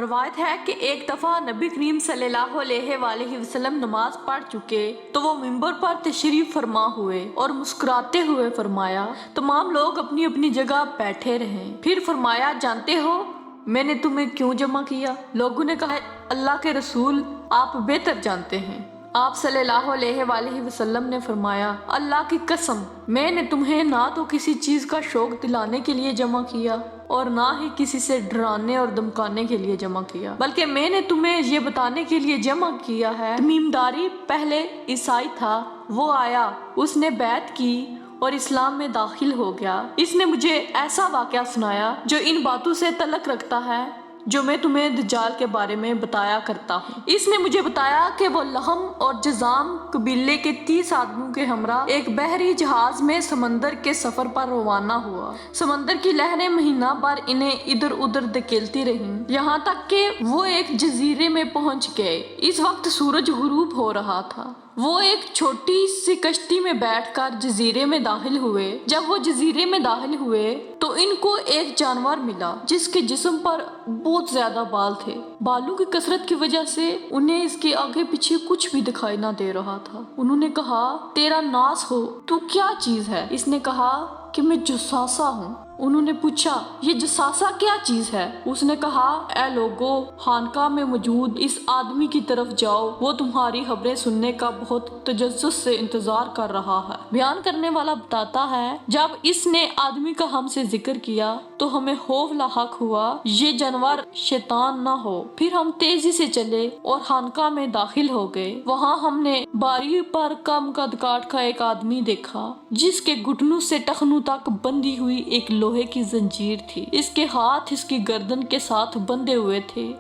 روایت ہے کہ ایک دفعہ نبی کریم صلی اللہ علیہ وآلہ وسلم نماز پڑھ چکے تو وہ منبر پر تشریف فرما ہوئے اور مسکراتے ہوئے فرمایا تمام لوگ اپنی اپنی جگہ بیٹھے رہیں۔ پھر فرمایا جانتے ہو میں نے تمہیں کیوں جمع کیا؟ لوگوں نے کہا اللہ کے رسول آپ بہتر جانتے ہیں۔ آپ صلی اللہ علیہ وآلہ وسلم نے فرمایا اللہ کی قسم میں نے تمہیں نہ تو کسی چیز کا شوق دلانے کے لیے جمع کیا اور نہ ہی کسی سے ڈرانے اور دمکانے کے لیے جمع کیا، بلکہ میں نے تمہیں یہ بتانے کے لیے جمع کیا ہے تمیم داری پہلے عیسائی تھا، وہ آیا، اس نے بیعت کی اور اسلام میں داخل ہو گیا۔ اس نے مجھے ایسا واقعہ سنایا جو ان باتوں سے تعلق رکھتا ہے جو میں تمہیں دجال کے بارے میں بتایا کرتا ہوں۔ اس نے مجھے بتایا کہ وہ لہم اور جزام قبیلے کے 30 آدمیوں کے ہمراہ ایک بحری جہاز میں سمندر کے سفر پر روانہ ہوا۔ سمندر کی لہریں مہینہ بھر انہیں ادھر ادھر دھکیلتی رہیں یہاں تک کہ وہ ایک جزیرے میں پہنچ گئے۔ اس وقت سورج غروب ہو رہا تھا۔ وہ ایک چھوٹی سی کشتی میں بیٹھ کر جزیرے میں داخل ہوئے۔ جب وہ جزیرے میں داخل ہوئے تو ان کو ایک جانور ملا جس کے جسم پر بہت زیادہ بال تھے۔ بالوں کی کثرت کی وجہ سے انہیں اس کے آگے پیچھے کچھ بھی دکھائی نہ دے رہا تھا۔ انہوں نے کہا تیرا ناس ہو، تو کیا چیز ہے؟ اس نے کہا کہ میں جساسا ہوں۔ انہوں نے پوچھا یہ جساسا کیا چیز ہے؟ اس نے کہا اے لوگو خانقاہ میں موجود اس آدمی کی طرف جاؤ، وہ تمہاری خبریں سننے کا بہت تجسس سے انتظار کر رہا ہے۔ بیان کرنے والا بتاتا ہے جب اس نے آدمی کا ہم سے ذکر کیا تو ہمیں خوف لاحق ہوا یہ جانور شیطان نہ ہو۔ پھر ہم تیزی سے چلے اور خانقاہ میں داخل ہو گئے۔ وہاں ہم نے باری پر کم قد کاٹ کا ایک آدمی دیکھا جس کے گھٹنوں سے ٹخنوں تک بندھی ہوئی ایک لوہے کی زنجیر تھی۔ اس کے ہاتھ اس کی گردن کے ساتھ بندھے ہوئے تھے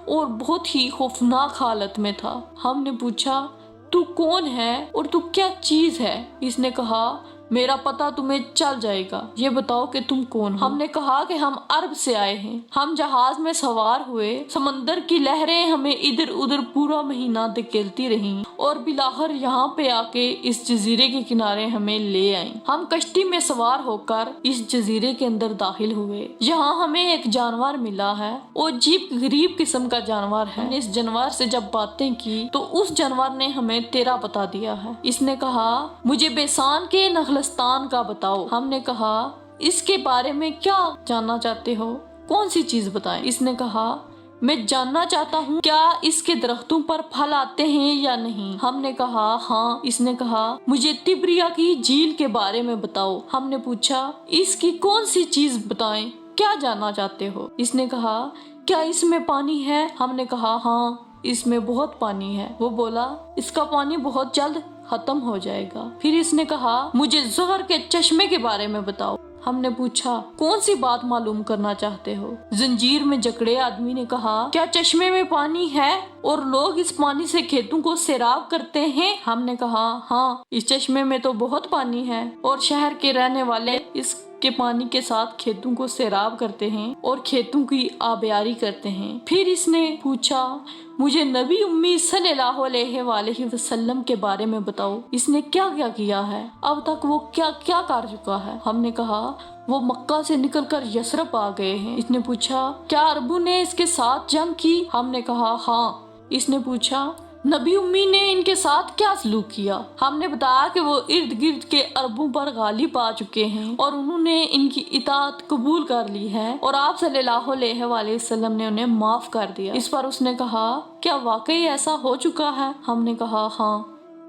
اور بہت ہی خوفناک حالت میں تھا۔ ہم نے پوچھا تو کون ہے اور تو کیا چیز ہے؟ اس نے کہا میرا پتہ تمہیں چل جائے گا، یہ بتاؤ کہ تم کون ہو؟ ہم نے کہا کہ ہم عرب سے آئے ہیں۔ ہم جہاز میں سوار ہوئے، سمندر کی لہریں ہمیں ادھر ادھر پورا مہینہ دھکیلتی رہیں اور بالآخر یہاں پہ آ کے اس جزیرے کے کنارے ہمیں لے آئیں۔ ہم کشتی میں سوار ہو کر اس جزیرے کے اندر داخل ہوئے۔ یہاں ہمیں ایک جانور ملا ہے اور عجیب غریب قسم کا جانور ہے۔ ہم نے اس جانور سے جب باتیں کی تو اس جانور نے ہمیں تیرا بتا دیا ہے۔ اس نے کہا مجھے بیسان کے نخلستان کا بتاؤ۔ ہم نے کہا اس کے بارے میں کیا جاننا چاہتے ہو؟ کون سی چیز بتائیں؟ اس نے کہا میں جاننا چاہتا ہوں کیا اس کے درختوں پر پھل آتے ہیں یا نہیں؟ ہم نے کہا ہاں۔ اس نے کہا مجھے تبریا کی جھیل کے بارے میں بتاؤ۔ ہم نے پوچھا اس کی کون سی چیز بتائیں، کیا جاننا چاہتے ہو؟ اس نے کہا کیا اس میں پانی ہے؟ ہم نے کہا ہاں اس میں بہت پانی ہے۔ وہ بولا اس کا پانی بہت جلد ختم ہو جائے گا۔ پھر اس نے کہا مجھے زہر کے چشمے کے بارے میں بتاؤ۔ ہم نے پوچھا کون سی بات معلوم کرنا چاہتے ہو؟ زنجیر میں جکڑے آدمی نے کہا کیا چشمے میں پانی ہے اور لوگ اس پانی سے کھیتوں کو سیراب کرتے ہیں؟ ہم نے کہا ہاں اس چشمے میں تو بہت پانی ہے اور شہر کے رہنے والے اس کے پانی کے ساتھ کھیتوں کو سیراب کرتے ہیں اور کھیتوں کی آبیاری کرتے ہیں۔ پھر اس نے پوچھا مجھے نبی امی صلی اللہ علیہ وآلہ وسلم کے بارے میں بتاؤ، اس نے کیا کیا کیا ہے، اب تک وہ کیا کیا کر چکا ہے؟ ہم نے کہا وہ مکہ سے نکل کر یثرب آ گئے ہیں۔ اس نے پوچھا کیا عربوں نے اس کے ساتھ جنگ کی؟ ہم نے کہا ہاں۔ اس نے پوچھا نبی امی نے ان کے ساتھ کیا سلوک کیا؟ ہم نے بتایا کہ وہ ارد گرد کے عربوں پر غالب آ چکے ہیں اور انہوں نے ان کی اطاعت قبول کر لی ہے اور آپ صلی اللہ علیہ وآلہ وسلم نے انہیں معاف کر دیا۔ اس پر اس نے کہا کیا واقعی ایسا ہو چکا ہے؟ ہم نے کہا ہاں۔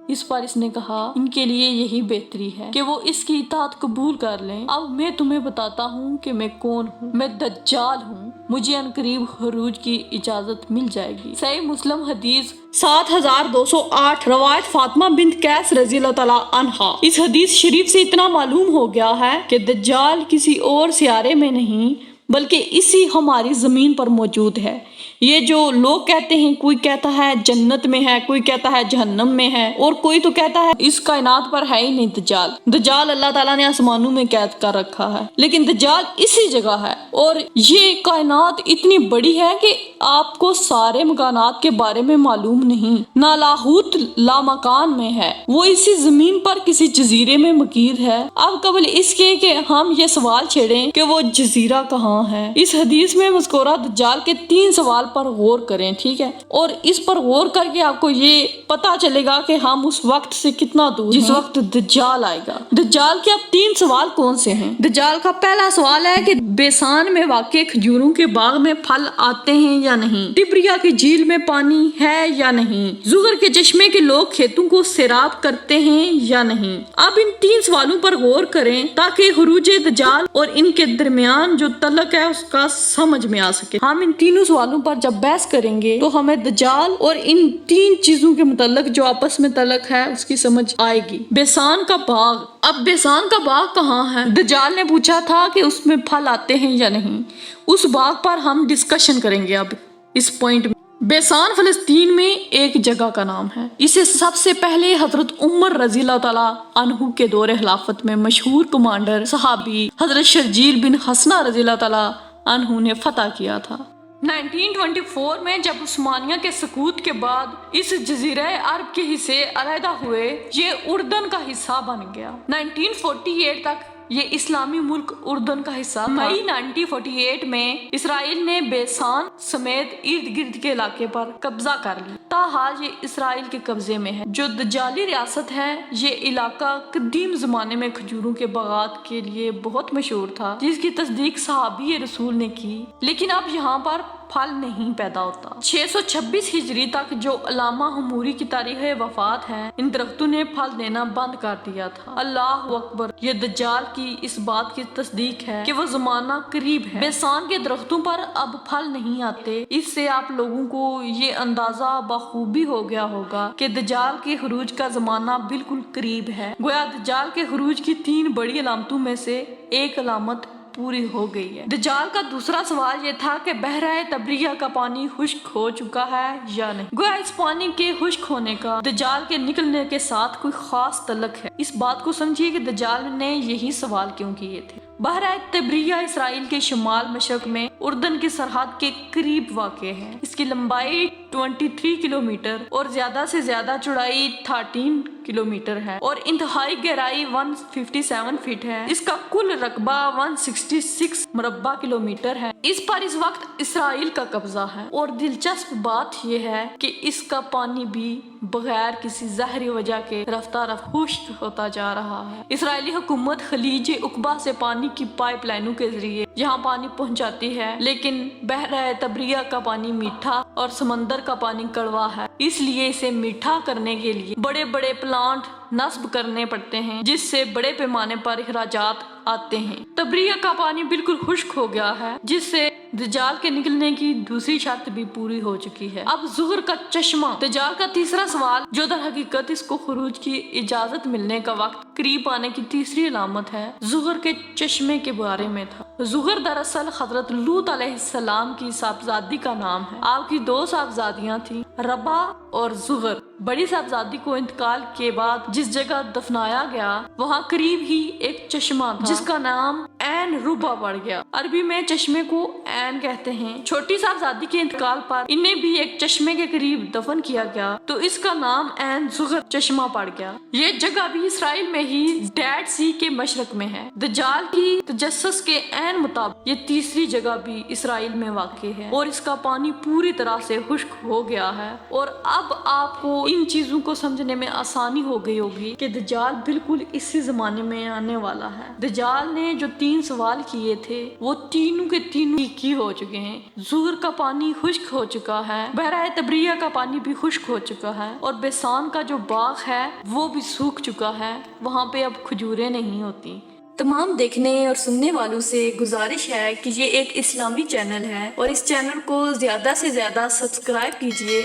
اس پر اس نے کہا ان کے لیے یہی بہتری ہے کہ وہ اس کی اطاعت قبول کر لیں۔ اب میں تمہیں بتاتا ہوں کہ میں کون ہوں۔ میں دجال ہوں، مجھے عنقریب خروج کی اجازت مل جائے گی۔ صحیح مسلم حدیث 7208 روایت فاطمہ بنت قیس رضی اللہ تعالیٰ عنہا۔ اس حدیث شریف سے اتنا معلوم ہو گیا ہے کہ دجال کسی اور سیارے میں نہیں بلکہ اسی ہماری زمین پر موجود ہے۔ یہ جو لوگ کہتے ہیں، کوئی کہتا ہے جنت میں ہے، کوئی کہتا ہے جہنم میں ہے اور کوئی تو کہتا ہے اس کائنات پر ہے ہی نہیں دجال۔ دجال اللہ تعالیٰ نے آسمانوں میں قید کر رکھا ہے لیکن دجال اسی جگہ ہے اور یہ کائنات اتنی بڑی ہے کہ آپ کو سارے مکانات کے بارے میں معلوم نہیں۔ نہ لاہوت لا مکان میں ہے، وہ اسی زمین پر کسی جزیرے میں مقید ہے۔ اب قبل اس کے کہ ہم یہ سوال چھیڑیں کہ وہ جزیرہ کہاں کہاں ہے؟ اس حدیث میں مذکورہ دجال کے 3 سوال پر غور کریں، ٹھیک ہے، اور اس پر غور کر کے آپ کو یہ پتا چلے گا کہ ہم اس وقت سے کتنا دور جس وقت دجال آئے گا۔ دجال کے اب 3 سوال کون سے ہیں؟ دجال کا پہلا سوال ہے کہ بیسان میں واقع کھجوروں کے باغ میں پھل آتے ہیں یا نہیں؟ ٹبریا کی جھیل میں پانی ہے یا نہیں؟ زغر کے چشمے کے لوگ کھیتوں کو سیراب کرتے ہیں یا نہیں؟ اب ان 3 سوالوں پر غور کریں تاکہ خروج دجال اور ان کے درمیان جو تعلق ہے اس کا سمجھ میں آ سکے۔ ہم ان تینوں سوالوں پر جب بحث کریں گے تو ہمیں دجال اور ان 3 چیزوں کے متعلق جو آپس میں تعلق ہے اس کی سمجھ آئے گی۔ بیسان کا باغ، اب بیسان کا باغ کہاں ہے؟ دجال نے پوچھا تھا کہ اس میں پھل آتے ہیں یا نہیں، اس باغ پر ہم ڈسکشن کریں گے اب اس پوائنٹ میں۔ بیسان فلسطین میں ایک جگہ کا نام ہے، اسے سب سے پہلے حضرت عمر رضی اللہ تعالیٰ عنہ کے دور خلافت میں مشہور کمانڈر صحابی حضرت شرجیل بن حسنہ رضی اللہ تعالیٰ عنہ نے فتح کیا تھا۔ 1924 میں جب عثمانیہ کے سقوط کے بعد اس جزیرہ عرب کے حصے علیحدہ ہوئے، یہ اردن کا حصہ بن گیا۔ 1948 تک یہ اسلامی ملک اردن کا حصہ تھا۔ مئی 1948 میں اسرائیل نے بیسان سمیت ارد گرد کے علاقے پر قبضہ کر لیا، تاحال یہ اسرائیل کے قبضے میں ہے۔ جو دجالی ریاست ہے، یہ علاقہ قدیم زمانے میں کھجوروں کے باغات کے لیے بہت مشہور تھا، جس کی تصدیق صحابی رسول نے کی، لیکن اب یہاں پر پھل نہیں پیدا ہوتا۔ 626 ہجری تک جو علامہ حموری کی تاریخ وفات ہے، ان درختوں نے پھل دینا بند کر دیا تھا۔ اللہ اکبر، یہ دجال کی اس بات کی تصدیق ہے کہ وہ زمانہ قریب ہے۔ بیسان کے درختوں پر اب پھل نہیں آتے، اس سے آپ لوگوں کو یہ اندازہ بخوبی ہو گیا ہوگا کہ دجال کے خروج کا زمانہ بالکل قریب ہے۔ گویا دجال کے خروج کی 3 بڑی علامتوں میں سے ایک علامت پوری ہو گئی ہے۔ دجال کا دوسرا سوال یہ تھا کہ بحیرہ طبریہ کا پانی خشک ہو چکا ہے یا نہیں۔ گویا اس پانی کے خشک ہونے کا دجال کے نکلنے کے ساتھ کوئی خاص تعلق ہے۔ اس بات کو سمجھیے کہ دجال نے یہی سوال کیوں کیے تھے۔ بحیرہ طبریہ اسرائیل کے شمال مشرق میں اردن کی سرحد کے قریب واقع ہے۔ اس کی لمبائی 23 کلومیٹر اور زیادہ سے زیادہ چوڑائی 13 کلومیٹر ہے اور انتہائی گہرائی 157 فٹ ہے۔ اس کا کل رقبہ 166 مربع کلومیٹر ہے۔ اس پر اس وقت اسرائیل کا قبضہ ہے، اور دلچسپ بات یہ ہے کہ اس کا پانی بھی بغیر کسی ظاہری وجہ کے رفتہ رفتہ خشک ہوتا جا رہا ہے۔ اسرائیلی حکومت خلیج عقبہ سے پانی کی پائپ لائنوں کے ذریعے یہاں پانی پہنچاتی ہے، لیکن بحیرہ طبریہ کا پانی میٹھا اور سمندر کا پانی کڑوا ہے، اس لیے اسے میٹھا کرنے کے لیے بڑے بڑے پلانٹ نصب کرنے پڑتے ہیں، جس سے بڑے پیمانے پر اخراجات آتے ہیں۔ طبریہ کا پانی بالکل خشک ہو گیا ہے، جس سے دجال کے نکلنے کی دوسری شرط بھی پوری ہو چکی ہے۔ اب زغر کا چشمہ، دجال کا تیسرا سوال جو در حقیقت اس کو خروج کی اجازت ملنے کا وقت قریب آنے کی تیسری علامت ہے، زغر کے چشمے کے بارے میں تھا۔ زغر دراصل حضرت لوط علیہ السلام کی صاحبزادی کا نام ہے۔ آپ کی 2 صاحبزادیاں تھیں، ربا اور زغر۔ بڑی صاحبزادی کو انتقال کے بعد جس جگہ دفنایا گیا وہاں قریب ہی ایک چشمہ تھا جس کا نام عین ربا پڑ گیا۔ عربی میں چشمے کو عین کہتے ہیں۔ چھوٹی صاحبزادی کے انتقال پر انہیں بھی ایک چشمے کے قریب دفن کیا گیا تو اس کا نام عین زغر چشمہ پڑ گیا۔ یہ جگہ بھی اسرائیل میں ہی ڈیڈ سی کے مشرق میں ہے۔ دجال کی تجسس کے عین مطابق یہ تیسری جگہ بھی اسرائیل میں واقع ہے اور اس کا پانی پوری طرح سے خشک ہو گیا ہے، اور اب آپ کو ان چیزوں کو سمجھنے میں آسانی ہو گئی ہوگی کہ دجال بالکل اسی زمانے میں آنے والا ہے۔ دجال نے جو 3 سوال کیے تھے وہ تینوں کے تینوں کی ہو چکے ہیں۔ زغر کا پانی خشک ہو چکا ہے، بحیرہ طبریہ کا پانی بھی خشک ہو چکا ہے، اور بیسان کا جو باغ ہے وہ بھی سوکھ چکا ہے، وہاں پہ اب کھجوریں نہیں ہوتی۔ تمام دیکھنے اور سننے والوں سے گزارش ہے کہ یہ ایک اسلامی چینل ہے اور اس چینل کو زیادہ سے زیادہ سبسکرائب کیجیے